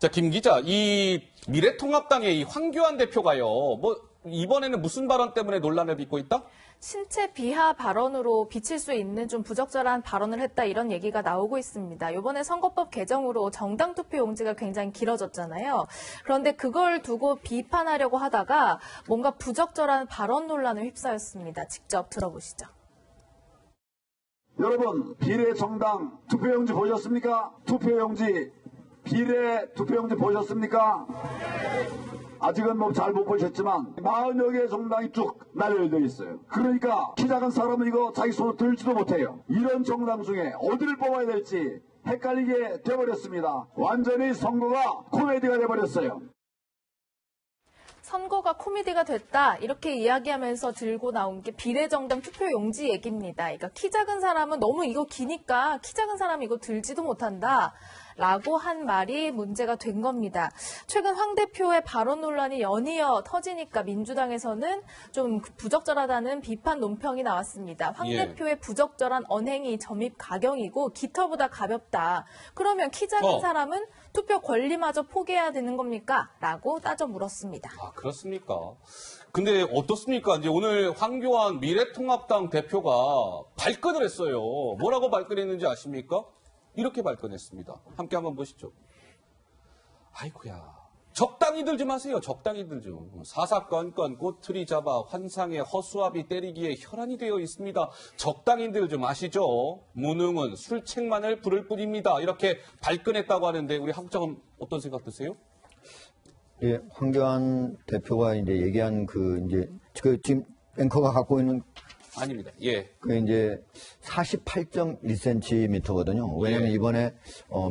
자, 김 기자, 이 미래통합당의 이 황교안 대표가요, 이번에는 무슨 발언 때문에 논란을 빚고 있다? 신체 비하 발언으로 비칠 수 있는 좀 부적절한 발언을 했다 이런 얘기가 나오고 있습니다. 이번에 선거법 개정으로 정당 투표 용지가 굉장히 길어졌잖아요. 그런데 그걸 두고 비판하려고 하다가 뭔가 부적절한 발언 논란에 휩싸였습니다. 직접 들어보시죠. 여러분, 비례정당 투표용지 보셨습니까? 비례 투표용지 보셨습니까? 아직은 잘 못 보셨지만 40여 개의 정당이 쭉 나열되어 있어요. 그러니까 키 작은 사람은 이거 자기 손으로 들지도 못해요. 이런 정당 중에 어디를 뽑아야 될지 헷갈리게 돼버렸습니다. 완전히 선거가 코미디가 돼버렸어요. 선거가 코미디가 됐다 이렇게 이야기하면서 들고 나온 게 비례정당 투표용지 얘기입니다. 그러니까 키 작은 사람은 너무 이거 기니까 키 작은 사람이 이거 들지도 못한다. 라고 한 말이 문제가 된 겁니다. 최근 황 대표의 발언 논란이 연이어 터지니까 민주당에서는 좀 부적절하다는 비판 논평이 나왔습니다. 황 대표의 부적절한 언행이 점입 가경이고 깃털보다 가볍다. 그러면 키 작은 사람은 투표 권리마저 포기해야 되는 겁니까? 라고 따져 물었습니다. 아, 그렇습니까? 근데 어떻습니까? 이제 오늘 황교안 미래통합당 대표가 발끈을 했어요. 뭐라고 발끈했는지 아십니까? 이렇게 발끈했습니다. 함께 한번 보시죠. 아이고야. 적당히 들지 마세요. 적당히 들죠. 사사건건 꼬투리 잡아 환상의 허수아비 때리기에 혈안이 되어 있습니다. 적당히 들지 마시죠. 무능은 술책만을 부를 뿐입니다. 이렇게 발끈했다고 하는데 우리 학장은 어떤 생각 드세요? 예, 황교안 대표가 이제 얘기한 지금 앵커가 갖고 있는 아닙니다. 예. 이제 48.1cm거든요. 왜냐면 이번에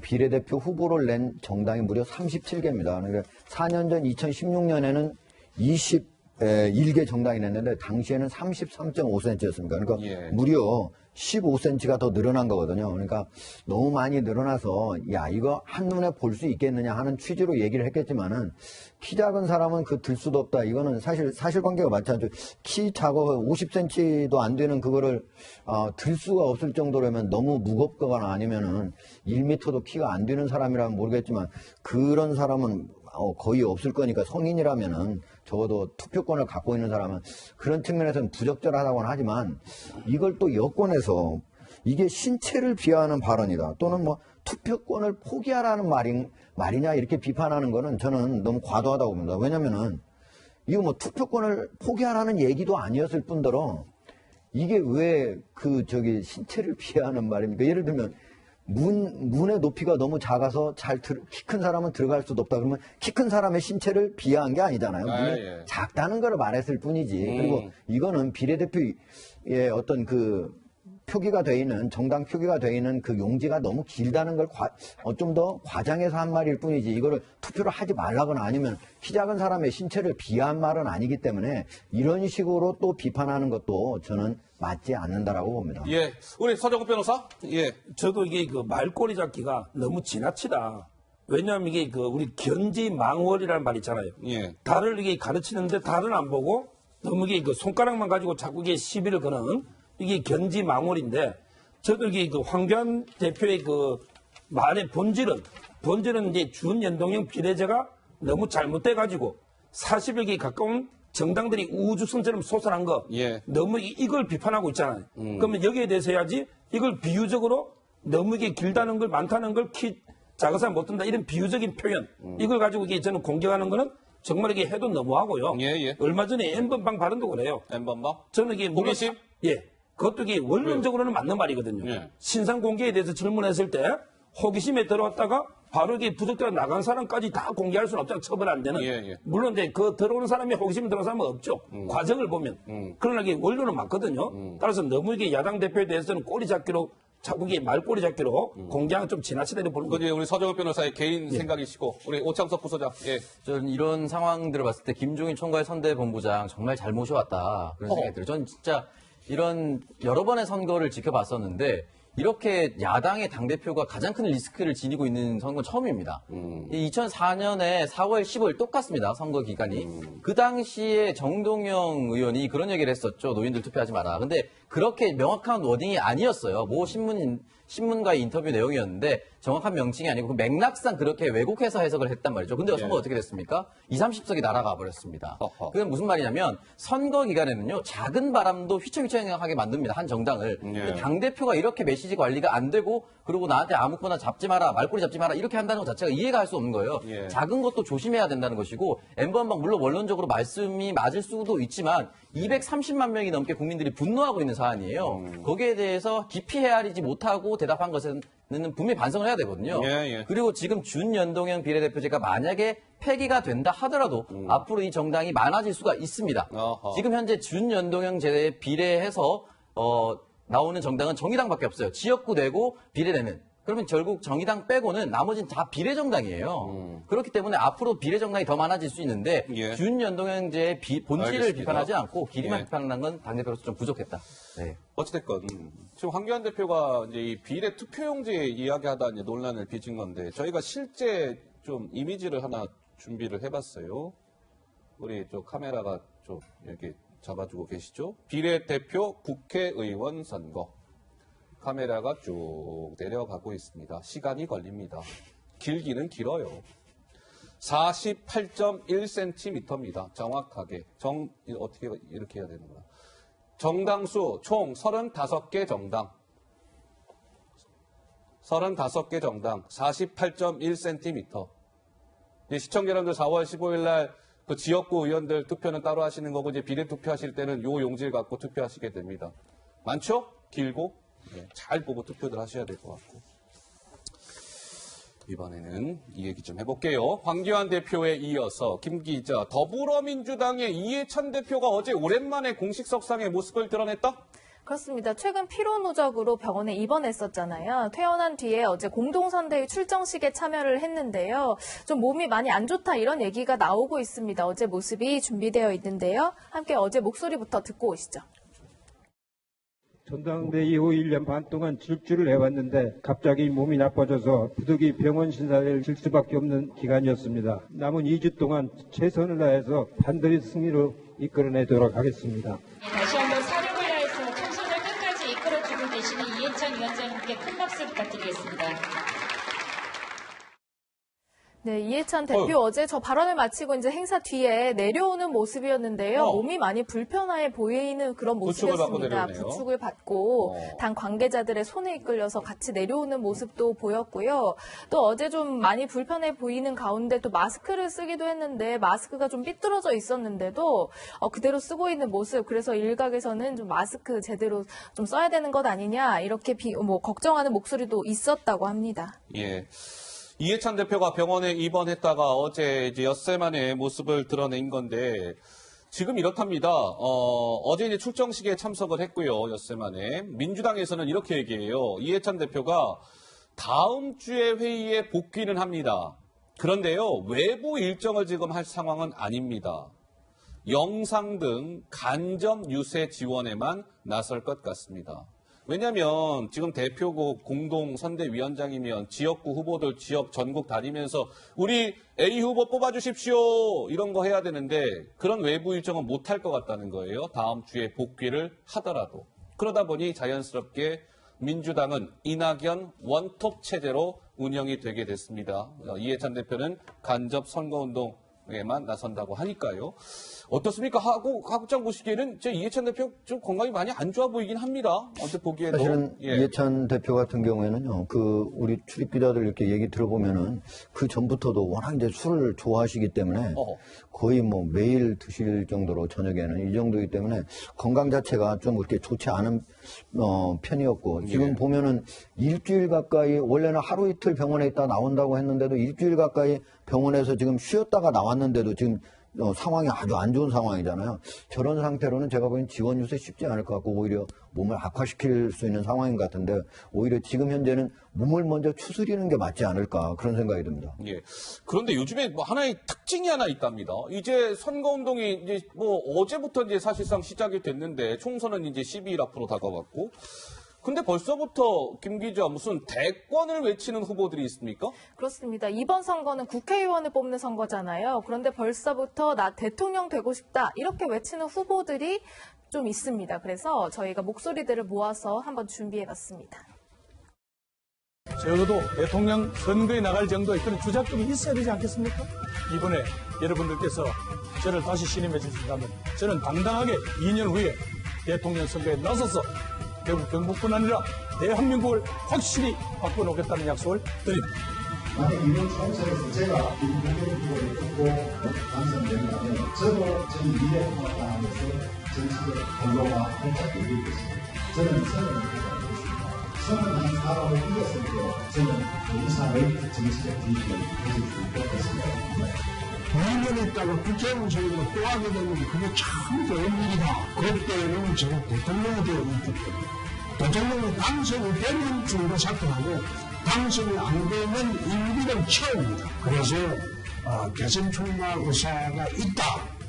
비례대표 후보를 낸 정당이 무려 37개입니다. 그러니까 4년 전 2016년에는 21개 정당이 냈는데 당시에는 33.5cm였습니다. 그러니까 무려 15cm가 더 늘어난 거거든요. 그러니까 너무 많이 늘어나서 야 이거 한눈에 볼 수 있겠느냐 하는 취지로 얘기를 했겠지만은 키 작은 사람은 들 수도 없다. 이거는 사실관계가 맞지 않죠. 키 작아 50cm도 안 되는 그거를 들 수가 없을 정도라면 너무 무겁거나 아니면은 1m도 키가 안 되는 사람이라면 모르겠지만 그런 사람은 거의 없을 거니까 성인이라면은 적어도 투표권을 갖고 있는 사람은 그런 측면에서는 부적절하다고는 하지만 이걸 또 여권에서 이게 신체를 비하하는 발언이다 또는 투표권을 포기하라는 말이냐 이렇게 비판하는 거는 저는 너무 과도하다고 봅니다. 왜냐면은 이거 투표권을 포기하라는 얘기도 아니었을 뿐더러 이게 왜 신체를 비하하는 말입니까? 예를 들면 문의 높이가 너무 작아서 키 큰 사람은 들어갈 수도 없다. 그러면 키 큰 사람의 신체를 비하한 게 아니잖아요. 문이 작다는 걸 말했을 뿐이지. 그리고 이거는 비례대표의 어떤 표기가 돼 있는, 정당 표기가 돼 있는 그 용지가 너무 길다는 걸 좀 더 과장해서 한 말일 뿐이지. 이거를 투표를 하지 말라거나 아니면 키 작은 사람의 신체를 비하한 말은 아니기 때문에 이런 식으로 또 비판하는 것도 저는 맞지 않는다라고 봅니다. 예. 우리 서정훈 변호사? 예. 저도 이게 말꼬리 잡기가 너무 지나치다. 왜냐하면 이게 우리 견지망월이라는 말 있잖아요. 예. 달을 이게 가르치는데 달은 안 보고 너무 이게 손가락만 가지고 자꾸 이게 시비를 거는 이게 견지망월인데 저도 이게 황교안 대표의 말의 본질은 이제 준연동형 비례제가 너무 잘못돼가지고 40여 개 가까운 정당들이 우주선처럼 솟아난 거 너무 이걸 비판하고 있잖아요. 그러면 여기에 대해서 해야지 이걸 비유적으로 너무 이게 길다는 걸 많다는 걸 키 작은 사람 못 든다 이런 비유적인 표현 이걸 가지고 이게 저는 공격하는 거는 정말 이게 해도 너무하고요. 얼마 전에 N번방 발언도 그래요. N번방? 저는 이게 호기심? 그것도 이게 원론적으로는 맞는 말이거든요. 신상 공개에 대해서 질문했을 때 호기심에 들어왔다가 바로 이게 부적절한 나간 사람까지 다 공개할 수는 없잖아요. 처벌 안 되는. 물론 이제 들어오는 사람이 호기심에 들어온 사람은 없죠. 과정을 보면. 그러나 이게 원론은 맞거든요. 따라서 너무 이게 야당 대표에 대해서는 꼬리 잡기로 자꾸 이게 말꼬리 잡기로 공개하는 좀 지나치다 보는 거죠. 우리 서정훈 변호사의 개인 생각이시고 우리 오창석 부소장. 저는 이런 상황들을 봤을 때 김종인 총괄 선대본부장 정말 잘 모셔왔다 그런 생각이 들어요. 저는 진짜 이런 여러 번의 선거를 지켜봤었는데 이렇게 야당의 당대표가 가장 큰 리스크를 지니고 있는 선거는 처음입니다. 2004년에 4월 15일 똑같습니다. 선거 기간이. 그 당시에 정동영 의원이 그런 얘기를 했었죠. 노인들 투표하지 마라. 근데 그렇게 명확한 워딩이 아니었어요. 모 신문과의 인터뷰 내용이었는데 정확한 명칭이 아니고 그 맥락상 그렇게 왜곡해서 해석을 했단 말이죠. 근데 선거 어떻게 됐습니까? 20, 30석이 날아가 버렸습니다. 그건 무슨 말이냐면 선거 기간에는요. 작은 바람도 휘청휘청하게 만듭니다. 한 정당을. 근데 당대표가 이렇게 메시지 관리가 안 되고 그리고 나한테 아무거나 잡지 마라, 말꼬리 잡지 마라 이렇게 한다는 것 자체가 이해가 할 수 없는 거예요. 작은 것도 조심해야 된다는 것이고 엠버한방 물론 원론적으로 말씀이 맞을 수도 있지만 230만 명이 넘게 국민들이 분노하고 있는 사안이에요. 거기에 대해서 깊이 헤아리지 못하고 대답한 것은 분명히 반성을 해야 되거든요. 그리고 지금 준연동형 비례대표제가 만약에 폐기가 된다 하더라도 앞으로 이 정당이 많아질 수가 있습니다. 지금 현재 준연동형제에 비례해서 나오는 정당은 정의당밖에 없어요. 지역구 내고 비례되는. 그러면 결국 정의당 빼고는 나머지는 다 비례정당이에요. 그렇기 때문에 앞으로 비례정당이 더 많아질 수 있는데 준연동형제의 본질을 알겠습니다. 비판하지 않고 길이만 비판하는 건 당대표로서 좀 부족했다. 네. 어찌됐건 지금 황교안 대표가 이제 이 비례 투표용지 이야기하다 이제 논란을 빚은 건데 저희가 실제 좀 이미지를 하나 준비를 해봤어요. 우리 저 카메라가 좀 이렇게 잡아주고 계시죠? 비례대표 국회의원 선거. 카메라가 쭉 내려가고 있습니다. 시간이 걸립니다. 길기는 길어요. 48.1cm입니다. 정확하게. 어떻게 이렇게 해야 되는구나. 정당수 총 35개 정당. 35개 정당. 48.1cm. 시청자 여러분들 4월 15일 날 그 지역구 의원들 투표는 따로 하시는 거고 이제 비례 투표하실 때는 요 용지를 갖고 투표하시게 됩니다. 많죠? 길고? 네, 잘 보고 투표들 하셔야 될 것 같고. 이번에는 이 얘기 좀 해볼게요. 황교안 대표에 이어서 김 기자, 더불어민주당의 이해찬 대표가 어제 오랜만에 공식 석상의 모습을 드러냈다? 그렇습니다. 최근 피로 누적으로 병원에 입원했었잖아요. 퇴원한 뒤에 어제 공동선대위 출정식에 참여를 했는데요. 좀 몸이 많이 안 좋다 이런 얘기가 나오고 있습니다. 어제 모습이 준비되어 있는데요. 함께 어제 목소리부터 듣고 오시죠. 전당대 이후 1년 반 동안 질주를 해왔는데 갑자기 몸이 나빠져서 부득이 병원 신사를 질 수밖에 없는 기간이었습니다. 남은 2주 동안 최선을 다해서 반드시 승리로 이끌어내도록 하겠습니다. 다시 한번 사력을 다해서 총선을 끝까지 이끌어주고 계시는 이해찬 위원장님께 큰 박수 부탁드리겠습니다. 네, 이해찬 대표 어제 저 발언을 마치고 이제 행사 뒤에 내려오는 모습이었는데요. 몸이 많이 불편해 보이는 그런 부축을 받고 모습이었습니다. 내려오네요. 부축을 받고 당 관계자들의 손에 이끌려서 같이 내려오는 모습도 보였고요. 또 어제 좀 많이 불편해 보이는 가운데 또 마스크를 쓰기도 했는데 마스크가 좀 삐뚤어져 있었는데도 그대로 쓰고 있는 모습. 그래서 일각에서는 좀 마스크 제대로 좀 써야 되는 것 아니냐 이렇게 걱정하는 목소리도 있었다고 합니다. 예. 이해찬 대표가 병원에 입원했다가 어제 이제 엿새 만에 모습을 드러낸 건데 지금 이렇답니다. 어제 이제 출정식에 참석을 했고요. 엿새 만에. 민주당에서는 이렇게 얘기해요. 이해찬 대표가 다음 주에 회의에 복귀는 합니다. 그런데요. 외부 일정을 지금 할 상황은 아닙니다. 영상 등 간접 유세 지원에만 나설 것 같습니다. 왜냐하면 지금 대표고 공동선대위원장이면 지역구 후보들 지역 전국 다니면서 우리 A 후보 뽑아주십시오 이런 거 해야 되는데 그런 외부 일정은 못할 것 같다는 거예요. 다음 주에 복귀를 하더라도. 그러다 보니 자연스럽게 민주당은 이낙연 원톱 체제로 운영이 되게 됐습니다. 이해찬 대표는 간접 선거운동에만 나선다고 하니까요. 어떻습니까? 하국장 보시기에는 제 이해찬 대표 좀 건강이 많이 안 좋아 보이긴 합니다. 언뜻 보기에도. 사실은 이해찬 대표 같은 경우에는요, 우리 출입 기자들 이렇게 얘기 들어보면은 그 전부터도 워낙 이제 술을 좋아하시기 때문에 거의 매일 드실 정도로 저녁에는 이 정도이기 때문에 건강 자체가 좀 그렇게 좋지 않은 편이었고 지금 보면은 일주일 가까이 원래는 하루 이틀 병원에 있다 나온다고 했는데도 일주일 가까이 병원에서 지금 쉬었다가 나왔는데도 지금 상황이 아주 안 좋은 상황이잖아요. 저런 상태로는 제가 보기엔 지원 유세 쉽지 않을 것 같고 오히려 몸을 악화시킬 수 있는 상황인 것 같은데 오히려 지금 현재는 몸을 먼저 추스리는 게 맞지 않을까 그런 생각이 듭니다. 예. 그런데 요즘에 하나의 특징이 하나 있답니다. 이제 선거운동이 이제 어제부터 이제 사실상 시작이 됐는데 총선은 이제 12일 앞으로 다가왔고 근데 벌써부터 김 기자 무슨 대권을 외치는 후보들이 있습니까? 그렇습니다. 이번 선거는 국회의원을 뽑는 선거잖아요. 그런데 벌써부터 나 대통령 되고 싶다 이렇게 외치는 후보들이 좀 있습니다. 그래서 저희가 목소리들을 모아서 한번 준비해봤습니다. 적어도 대통령 선거에 나갈 정도의 그런 주작금이 있어야 되지 않겠습니까? 이번에 여러분들께서 저를 다시 신임해 주신다면 저는 당당하게 2년 후에 대통령 선거에 나서서 대구 경북뿐 아니라 대한민국을 확실히 바꿔놓겠다는 약속을 드립니다. 만약 이번 총선에서 제가 김부겸 후보를 뚫고 당선된다면 저도 저희 미래통합당에서 정치적 공로가 활짝 열리겠습니다. 저는 선언을 하겠습니다. 선언한 사람을 이겼을 때 저는 이사회의 정치적 뒤집을 가질 수 있겠습니다. 2년 있다가 국회의원 선거를 또 하게 되면 그게 참 좋은 일이다. 그때는 제가 대통령이 되어 있기 때문에 대통령이 당선이 되면 중도 사퇴하고 당선이 안 되면 임기는 채웁니다. 그래서 개선 출마 의사가 있다.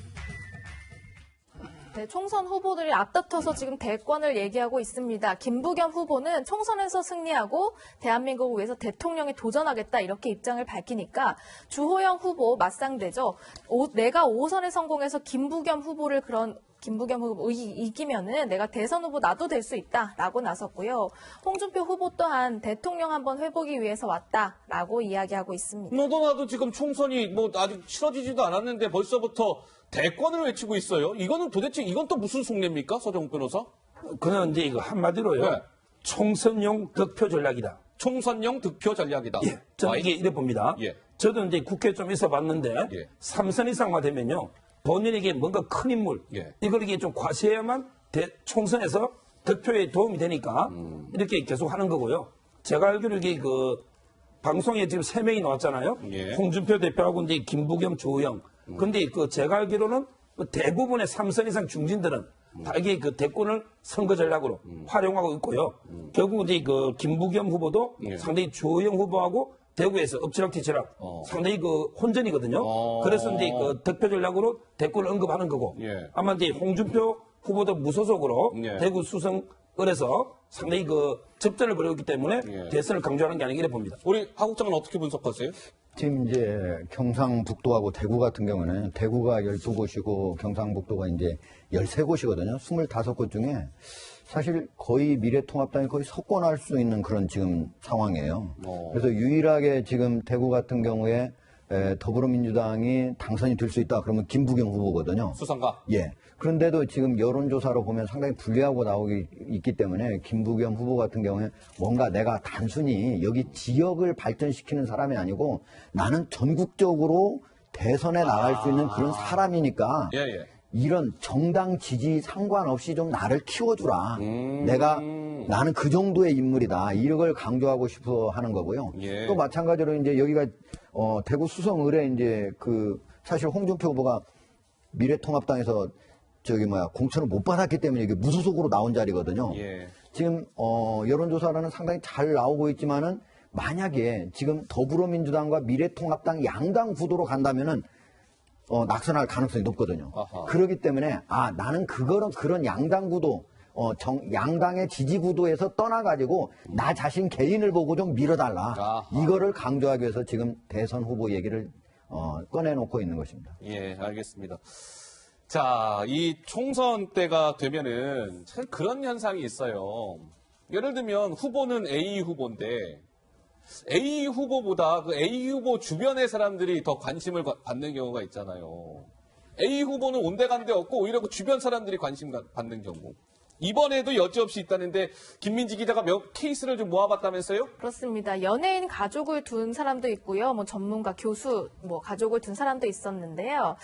네, 총선 후보들이 앞다퉈서 지금 대권을 얘기하고 있습니다. 김부겸 후보는 총선에서 승리하고 대한민국을 위해서 대통령에 도전하겠다 이렇게 입장을 밝히니까 주호영 후보 맞상대죠. 내가 5선에 성공해서 김부겸 후보 이기면은 내가 대선 후보 나도 될 수 있다라고 나섰고요. 홍준표 후보 또한 대통령 한번 해보기 위해서 왔다라고 이야기하고 있습니다. 너도 나도 지금 총선이 뭐 아직 치러지지도 않았는데 벌써부터 대권을 외치고 있어요. 이거는 도대체 이건 또 무슨 속내입니까, 서정욱 변호사? 그는 이제 이거 한마디로요. 네. 총선용 득표 전략이다. 총선용 득표 전략이다. 예, 저는 이게 이래 봅니다. 예. 저도 이제 국회에 좀 있어 봤는데 예. 3선 이상만 되면요. 본인에게 뭔가 큰 인물, 예. 이걸 이게 좀 과시해야만 총선에서 득표에 도움이 되니까 이렇게 계속 하는 거고요. 제가 알기로 이게 방송에 지금 3명이 나왔잖아요. 예. 홍준표 대표하고 이제 김부겸, 조영. 근데 제가 알기로는 대부분의 3선 이상 중진들은 다 이게 대권을 선거 전략으로 활용하고 있고요. 결국 이제 김부겸 후보도 예. 상당히 조영 후보하고 대구에서 엎치락뒤치락 상당히 혼전이거든요. 그래서 이제 득표 전략으로 대권을 언급하는 거고 예. 아마 이제 홍준표 후보도 무소속으로 예. 대구 수성을 해서 상당히 접전을 벌였기 때문에 예. 대선을 강조하는 게 아니라 이래 봅니다. 우리 하 국장은 어떻게 분석하세요? 지금 이제 경상북도하고 대구 같은 경우는 대구가 12곳이고 경상북도가 이제 13곳이거든요. 25곳 중에 사실 거의 미래통합당이 거의 석권할 수 있는 그런 지금 상황이에요. 그래서 유일하게 지금 대구 같은 경우에 더불어민주당이 당선이 될 수 있다. 그러면 김부겸 후보거든요. 수상가? 예. 그런데도 지금 여론조사로 보면 상당히 불리하고 나오기 있기 때문에 김부겸 후보 같은 경우에 뭔가 내가 단순히 여기 지역을 발전시키는 사람이 아니고 나는 전국적으로 대선에 나갈 수 있는 그런 사람이니까 예, 예. 이런 정당 지지 상관없이 좀 나를 키워주라. 나는 그 정도의 인물이다. 이걸 강조하고 싶어 하는 거고요. 예. 또 마찬가지로 이제 여기가 대구 수성을에 이제 사실 홍준표 후보가 미래통합당에서 공천을 못 받았기 때문에 이게 무소속으로 나온 자리거든요. 예. 지금 여론조사는 상당히 잘 나오고 있지만은 만약에 지금 더불어민주당과 미래통합당 양당 구도로 간다면은 낙선할 가능성이 높거든요. 아하. 그렇기 때문에 나는 그런 양당 구도 양당의 지지 구도에서 떠나가지고 나 자신 개인을 보고 좀 밀어달라. 아하. 이거를 강조하기 위해서 지금 대선 후보 얘기를 꺼내놓고 있는 것입니다. 예, 알겠습니다. 자, 이 총선 때가 되면은 참 그런 현상이 있어요. 예를 들면 후보는 A 후보인데 A 후보보다 그 A 후보 주변의 사람들이 더 관심을 받는 경우가 있잖아요. A 후보는 온데간데 없고 오히려 그 주변 사람들이 관심 받는 경우. 이번에도 여지없이 있다는데 김민지 기자가 몇 케이스를 좀 모아봤다면서요? 그렇습니다. 연예인 가족을 둔 사람도 있고요. 전문가, 교수, 가족을 둔 사람도 있었는데요.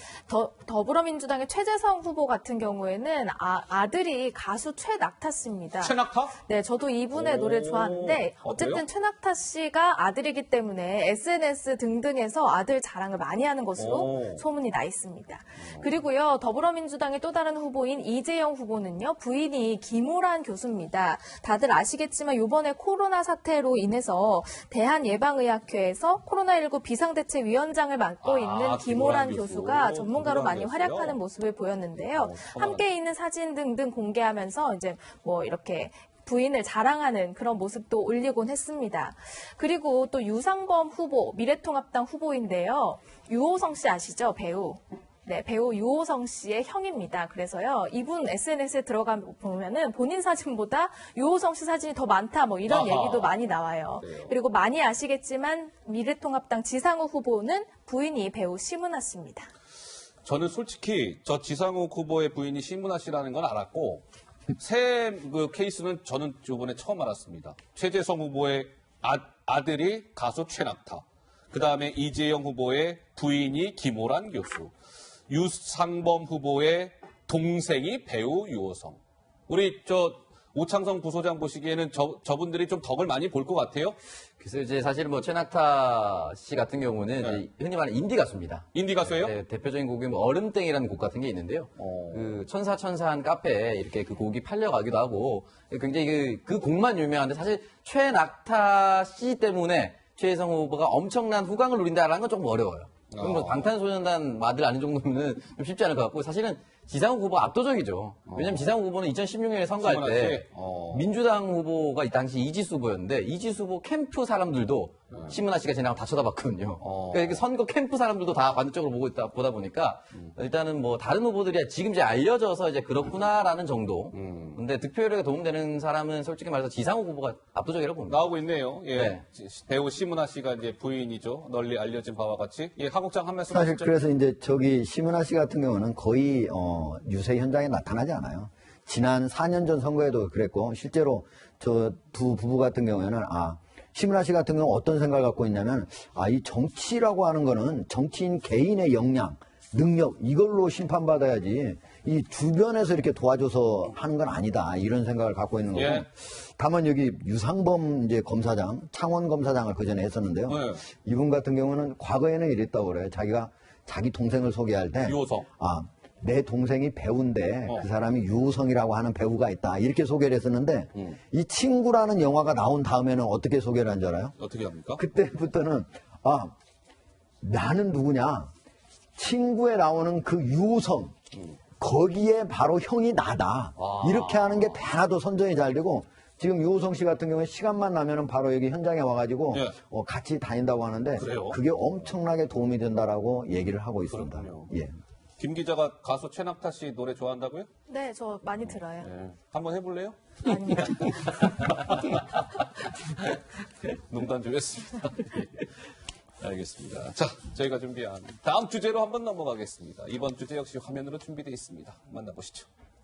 더불어민주당의 최재성 후보 같은 경우에는 아들이 가수 최낙타 씨입니다. 최낙타? 네, 저도 이분의 노래 좋아하는데 어쨌든 그래요? 최낙타 씨가 아들이기 때문에 SNS 등등에서 아들 자랑을 많이 하는 것으로 소문이 나 있습니다. 그리고요, 더불어민주당의 또 다른 후보인 이재영 후보는요, 부인이 김호란 교수입니다. 다들 아시겠지만 이번에 코로나 사태로 인해서 대한예방의학회에서 코로나19 비상대책위원장을 맡고 있는 김호란 교수가 전문가로 많이 활약하는 모습을 보였는데요. 함께 있는 사진 등등 공개하면서 이제 이렇게 부인을 자랑하는 그런 모습도 올리곤 했습니다. 그리고 또 유상범 후보, 미래통합당 후보인데요. 유호성 씨 아시죠? 배우. 네, 배우 유호성 씨의 형입니다. 그래서요, 이분 SNS에 들어가 보면은 본인 사진보다 유호성 씨 사진이 더 많다, 뭐 이런 아하. 얘기도 많이 나와요. 그래요. 그리고 많이 아시겠지만 미래통합당 지상우 후보는 부인이 배우 심은하 씨입니다. 저는 솔직히 저 지상욱 후보의 부인이 심은하 씨라는 건 알았고 새 그 케이스는 저는 이번에 처음 알았습니다. 최재성 후보의 아들이 가수 최낙타, 그 다음에 이재영 후보의 부인이 김오란 교수, 유상범 후보의 동생이 배우 유호성. 우리 오창성 부소장 보시기에는 저분들이 좀 덕을 많이 볼 것 같아요. 그래서 이제 사실 뭐 최낙타 씨 같은 경우는 이제 흔히 말하는 인디 가수입니다. 인디 가수예요? 네, 대표적인 곡이 뭐 얼음땡이라는 곡 같은 게 있는데요. 그 천사한 카페에 이렇게 그 곡이 팔려가기도 하고 굉장히 그 곡만 유명한데 사실 최낙타 씨 때문에 최혜성 후보가 엄청난 후광을 누린다라는 건 조금 어려워요. 그럼 뭐 방탄소년단 마들 아는 정도면 좀 쉽지 않을 것 같고 사실은 지상욱 후보가 압도적이죠. 왜냐면 지상욱 후보는 2016년에 선거할 때 민주당 후보가 이 당시 이지수 후보였는데 이지수 후보 캠프 사람들도 심은하 씨가 지나가면 다 쳐다봤거든요. 그러니까 이렇게 선거 캠프 사람들도 다 반대쪽으로 보다 보니까 일단은 뭐 다른 후보들이 지금 이제 알려져서 이제 그렇구나라는 정도. 근데 득표율에 도움되는 사람은 솔직히 말해서 지상욱 후보가 압도적이라고 봅니다. 나오고 있네요. 예. 네. 배우 심은하 씨가 이제 부인이죠. 널리 알려진 바와 같이. 예, 하국장 한 말씀 사실 하시죠. 그래서 이제 심은하 씨 같은 경우는 거의 유세 현장에 나타나지 않아요. 지난 4년 전 선거에도 그랬고 실제로 저 두 부부 같은 경우에는 심은하 씨 같은 경우는 어떤 생각을 갖고 있냐면 이 정치라고 하는 거는 정치인 개인의 역량, 능력 이걸로 심판받아야지 이 주변에서 이렇게 도와줘서 하는 건 아니다 이런 생각을 갖고 있는 거고. 예. 다만 여기 유상범 이제 검사장, 창원 검사장을 그 전에 했었는데요. 네. 이분 같은 경우는 과거에는 이랬다고 그래요. 자기가 자기 동생을 소개할 때 유호성. 내 동생이 배우인데 그 사람이 유호성이라고 하는 배우가 있다 이렇게 소개를 했었는데 이 친구라는 영화가 나온 다음에는 어떻게 소개를 한 줄 알아요? 어떻게 합니까? 그때부터는 나는 누구냐 친구에 나오는 그 유호성 거기에 바로 형이 나다 이렇게 하는 게 하나도 선전이 잘 되고 지금 유호성 씨 같은 경우에 시간만 나면은 바로 여기 현장에 와가지고 예. 같이 다닌다고 하는데 그래요? 그게 엄청나게 도움이 된다라고 얘기를 하고 있습니다. 그렇군요. 예. 김 기자가 가수 최낙타 씨 노래 좋아한다고요? 네, 저 많이 들어요. 네. 한번 해볼래요? 아니요. 농담 좀 했습니다. 알겠습니다. 자, 저희가 준비한 다음 주제로 한번 넘어가겠습니다. 이번 주제 역시 화면으로 준비되어 있습니다. 만나보시죠.